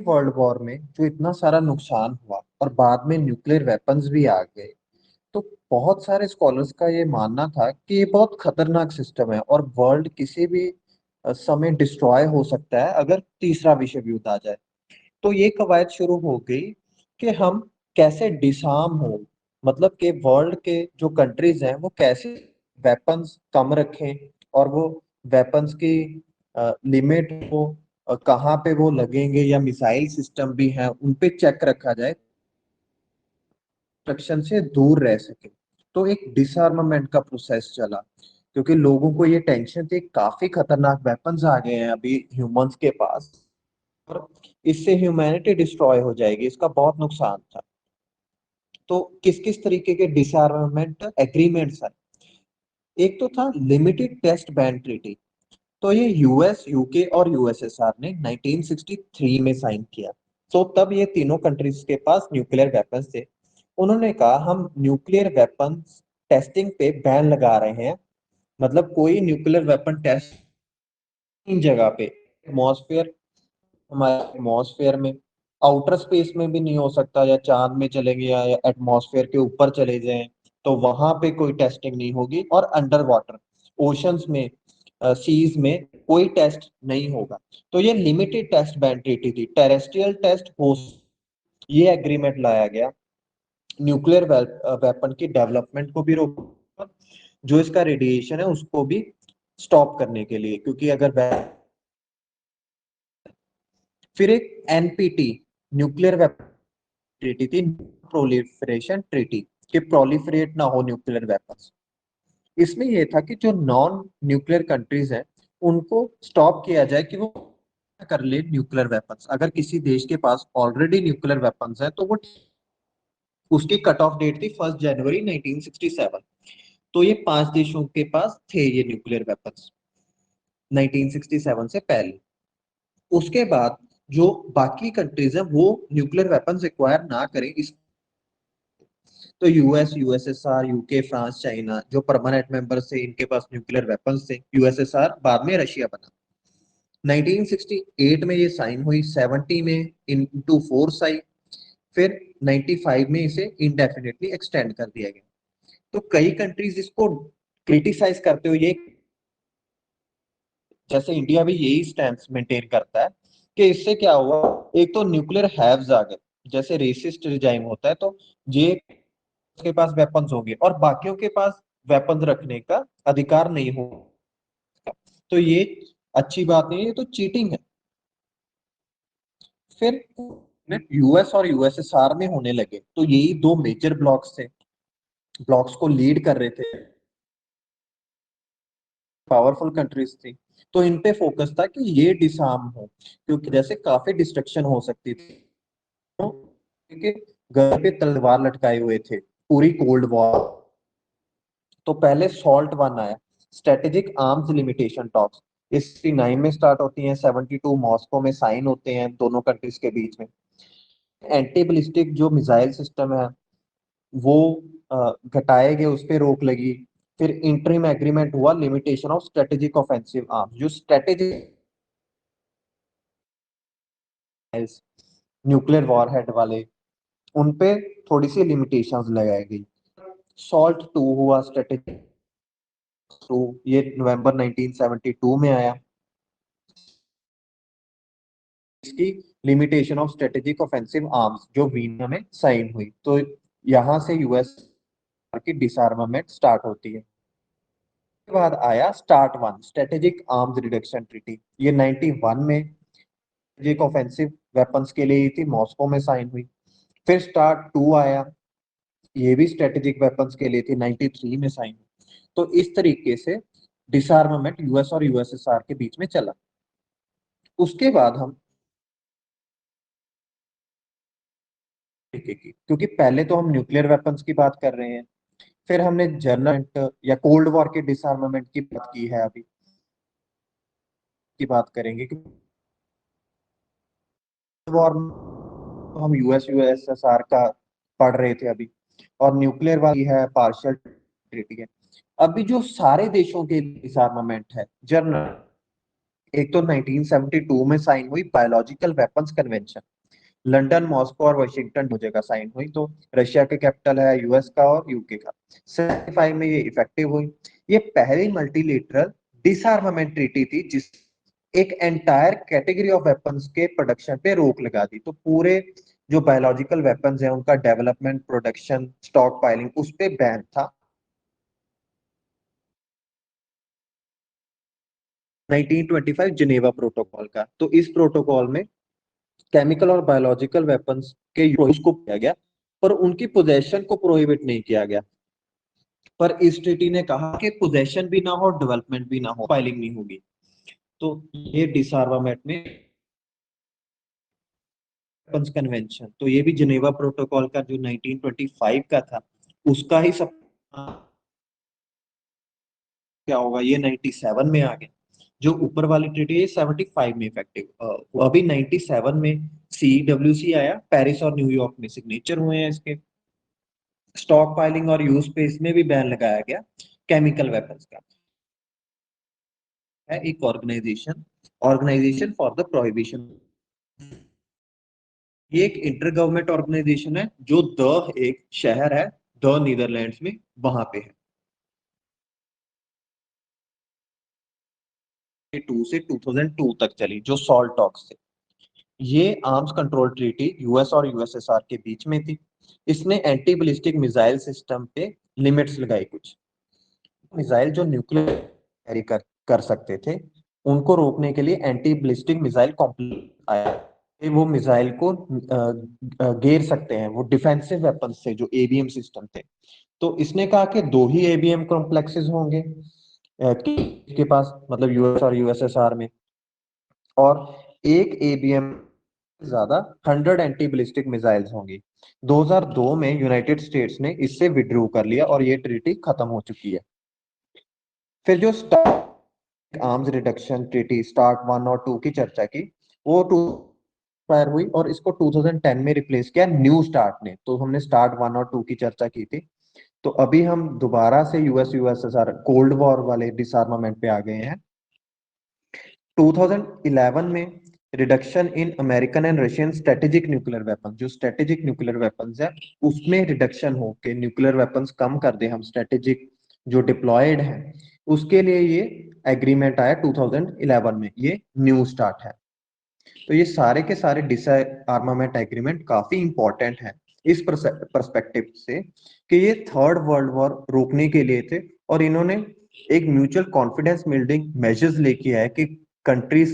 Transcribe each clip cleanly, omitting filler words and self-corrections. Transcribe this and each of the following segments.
World war में जो इतना सारा नुकसान हुआ और बाद में न्यूक्लियर वेपन्स भी आ गए, तो बहुत सारे स्कॉलर्स का ये मानना था कि ये बहुत खतरनाक सिस्टम है और वर्ल्ड किसी भी समय डिस्ट्रॉय हो सकता है अगर तीसरा विश्व युद्ध आ जाए। तो ये कवायद शुरू हो गई कि हम कैसे डिसआर्म हो, मतलब कि वर्ल्ड के जो कंट्रीज हैं वो कैसे वेपन्स कम रखें और वो वेपन्स की लिमिट को कहाँ पे वो लगेंगे या मिसाइल सिस्टम भी हैं उन पे चेक रखा जाए, डिस्ट्रक्शन से दूर रह सके। तो एक डिसआर्मामेंट का प्रोसेस चला क्योंकि लोगों को ये टेंशन थी काफी खतरनाक वेपन्स आ गए हैं अभी ह्यूमंस के पास और इससे ह्यूमैनिटी डिस्ट्रॉय हो जाएगी, इसका बहुत नुकसान था। तो किस किस तरीके के डिसआर्मामेंट एग्रीमेंट्स है? एक तो था लिमिटेड टेस्ट बैन ट्रीटी। तो ये यूएस, यूके और यूएसएसआर ने 1963 में साइन किया। तो तब ये तीनों कंट्रीज के पास न्यूक्लियर वेपन्स थे। उन्होंने कहा हम न्यूक्लियर वेपन्स टेस्टिंग पे बैन लगा रहे हैं, मतलब कोई न्यूक्लियर वेपन टेस्ट इन जगह पे एटमॉस्फेयर, हमारे एटमॉस्फेयर में, आउटर स्पेस में भी नहीं हो सकता, या चांद में चले गए या एटमॉस्फेयर के ऊपर चले जाएं तो वहां पे कोई टेस्टिंग नहीं होगी, और अंडर वाटर ओशंस में, सीज में कोई टेस्ट नहीं होगा। तो ये लिमिटेड टेस्ट बैन ट्रीटी थी, टेरेस्ट्रियल टेस्ट हो, ये एग्रीमेंट लाया गया। न्यूक्लियर वेपन की डेवलपमेंट को भी रोका, जो इसका रेडिएशन है उसको भी स्टॉप करने के लिए, क्योंकि अगर फिर एक एनपीटी न्यूक्लियर वेपन ट्रीटी थी, प्रोलिफरेशन ट्रीटी, कि प्रोलिफरेट ना हो न्यूक्लियर वेपन्स। इसमें यह था कि जो नॉन न्यूक्लियर कंट्रीज हैं उनको स्टॉप किया जाए कि वो कर ले न्यूक्लियर वेपन्स। अगर किसी देश के पास ऑलरेडी न्यूक्लियर वेपन्स है तो वो, उसकी कट ऑफ डेट थी 1 जनवरी 1967। तो ये 5 देशों के पास थे ये न्यूक्लियर वेपन्स 1967 से पहले। उसके बाद जो बाकी कंट्रीज हैं वो न्यूक्लियर वेपन्स एक्वायर ना करें, इस तो US, USSR, UK, France, China जो परमानेंट मेंबर्स थे इनके पास न्यूक्लियर वेपन्स थे। यूएसएसआर बाद में रशिया बना। 1968 में ये साइन हुई, 70 में इनटू फोर्स आई, फिर 95 में इसे इंडेफिनिटली एक्सटेंड कर दिया गया। तो कई कंट्रीज इसको क्रिटिसाइज करते हुए ये, जैसे इंडिया भी यही स्टैंड मेंटेन करता है कि इससे क्या हुआ, एक तो न्यूक्लियर हैव्स आ गए, जैसे रेसिस्ट रिजाइम होता है तो ये के पास वेपन्स होंगे और बाकियों के पास वेपन्स रखने का अधिकार नहीं होगा। तो ये अच्छी बात नहीं है, ये तो चीटिंग है। फिर यूएस और यूएसएसआर में होने लगे, तो यही दो मेजर ब्लॉक्स थे, ब्लॉक्स को लीड कर रहे थे, पावरफुल कंट्रीज थी। तो इन पे फोकस था कि ये डिसआर्म हो, क्योंकि जैसे काफी डिस्ट्रक्शन हो सकती थी, क्योंकि घर पे तलवार लटकाए हुए थे पूरी कोल्ड वॉर। तो पहले सॉल्ट वन आया, स्ट्रेटेजिक आर्म्स लिमिटेशन टॉक्स, 69 में स्टार्ट होती हैं, 72 मॉस्को में साइन होते हैं दोनों कंट्रीज के बीच में। एंटी बैलिस्टिक जो मिसाइल सिस्टम है वो घटाए गए, उस पर रोक लगी। फिर इंटरिम एग्रीमेंट हुआ limitation of strategic offensive arms, जो स्ट्रेटेजिक न्यूक्लियर वॉरहेड वाले, उन पे थोड़ी सी लिमिटेशंस लगाई गई। सॉल्ट टू हुआ, स्ट्रेटेजिक टू, ये नवंबर 1972 में आया। इसकी limitation of strategic offensive arms जो वीना में साइन हुई, तो यहाँ से यूएस की डिसआर्मामेंट स्टार्ट होती है। के बाद आया start one, strategic arms reduction treaty, ये 91 में स्ट्रेटेजिक ऑफेंसिव वेपन्स के लिए थी, मॉस्को में साइन हुई। फिर स्टार्ट टू आया, ये भी स्ट्रेटेजिक वेपन्स के लिए थी, 93 में साइन हुई। तो इस तरीके से डिसआर्मामेंट यूएस और यूएसएसआर के बीच में चला। उसके बाद हम क्योंकि पहले तो हम न्यूक्लियर वेपन्स की बात कर रहे हैं, फिर हमने जर्नल या कोल्ड वॉर के डिसआर्मामेंट की बात की है, अभी की बात करेंगे कि वॉर हम यूएस यूएसएसआर का पढ़ रहे थे अभी, और न्यूक्लियर वाली है पार्शियल ट्रीटी है। अभी जो सारे देशों के डिसआर्मामेंट है जर्नल, एक तो 1972 में साइन हुई biological weapons convention, London, Moscow और वाशिंगटन दो जगह साइन हुई। तो रशिया के कैपिटल है यूएस का और यूके का। 75 में ये इफेक्टिव हुई। ये पहली मल्टीलेटरल डिसआर्मामेंट ट्रीटी थी जिस एक एंटायर कैटेगरी ऑफ वेपन्स के प्रोडक्शन पे रोक लगा दी। तो पूरे जो बायोलॉजिकल वेपन्स हैं उनका डेवलपमेंट, प्रोडक्शन, स्टॉक पाइलिंग उस पे बैन था। 1925 जिनेवा प्रोटोकॉल का। तो इस प्रोटोकॉल में केमिकल और बायोलॉजिकल वेपन्स के यूज को किया गया, पर उनकी पोजेशन को प्रोहिबिट नहीं किया गया। पर इस ट्रीटी ने कहा कि पोजेशन भी ना हो, डेवलपमेंट भी ना हो, फाइलिंग नहीं होगी। तो ये डिसआर्मामेंट में वेपन्स कन्वेंशन, तो ये भी जिनेवा प्रोटोकॉल का जो 1925 का था उसका ही सब क्या होगा, ये 97 में आ गया। जो ऊपर वाली ट्रीटी है 75 में इफेक्टिव। अभी 97 में CWC आया, पेरिस और न्यूयॉर्क में सिग्नेचर हुए हैं इसके। स्टॉक पाइलिंग और यूज पे इसमें भी बैन लगाया गया केमिकल वेपन्स का। है एक organization, organization for the prohibition. ये एक इंटर गवर्नमेंट ऑर्गेनाइजेशन है जो द एक शहर है द नीदरलैंड्स में, वहां पे है। 2 से 2002 तक चली, जो सॉल्ट टॉक्स थे। ये आर्म्स कंट्रोल ट्रीटी यूएस और यूएसएसआर के बीच में थी। इसने एंटी बैलिस्टिक मिसाइल सिस्टम पे लिमिट्स लगाई। कुछ मिसाइल जो न्यूक्लियर कैरी कर सकते थे उनको रोकने के लिए एंटी बैलिस्टिक मिसाइल कॉम्प्लेक्स आया। ये वो मिसाइल को घेर सकते हैं, वो डिफेंसिव वेपन्स थे जो एबीएम सिस्टम थे। तो इसने कहा कि दो ही एबीएम कॉम्प्लेक्सेस होंगे के पास, मतलब यूएस और यूएसएसआर में, और एक एबीएम ज्यादा 100 एंटी बैलिस्टिक मिसाइल्स होंगी। 2002 में यूनाइटेड स्टेट्स ने इससे विड्रू कर लिया और ये ट्रीटी खत्म हो चुकी है। फिर जो start arms reduction treaty start 1 और 2 की चर्चा की, वो टू फायर हुई और इसको 2010 में रिप्लेस किया न्यू स्टार्ट ने। तो हमने स्टार्ट 1 और 2 की चर्चा की थी। तो अभी हम दोबारा से यूएस यूएसएसआर कोल्ड वॉर वाले डिसआर्मामेंट पे आ गए हैं। 2011 में reduction in American and Russian strategic nuclear weapon, जो स्ट्रेटेजिक न्यूक्लियर वेपन्स है उसमें रिडक्शन हो के न्यूक्लियर वेपन्स कम कर दे हम, स्ट्रेटेजिक जो डिप्लॉयड है उसके लिए ये एग्रीमेंट आया 2011 में। ये न्यू स्टार्ट है। तो ये सारे के सारे डिसआर्मामेंट एग्रीमेंट काफी इंपॉर्टेंट है इस परस्पेक्टिव से कि ये थर्ड वर्ल्ड वॉर रोकने के लिए थे, और इन्होंने एक म्यूचुअल कॉन्फिडेंस बिल्डिंग मेजर्स लेके आए कि कंट्रीज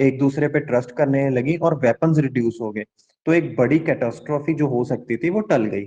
एक दूसरे पे ट्रस्ट करने लगी और वेपन्स रिड्यूस हो गए। तो एक बड़ी कैटास्ट्रॉफी जो हो सकती थी वो टल गई।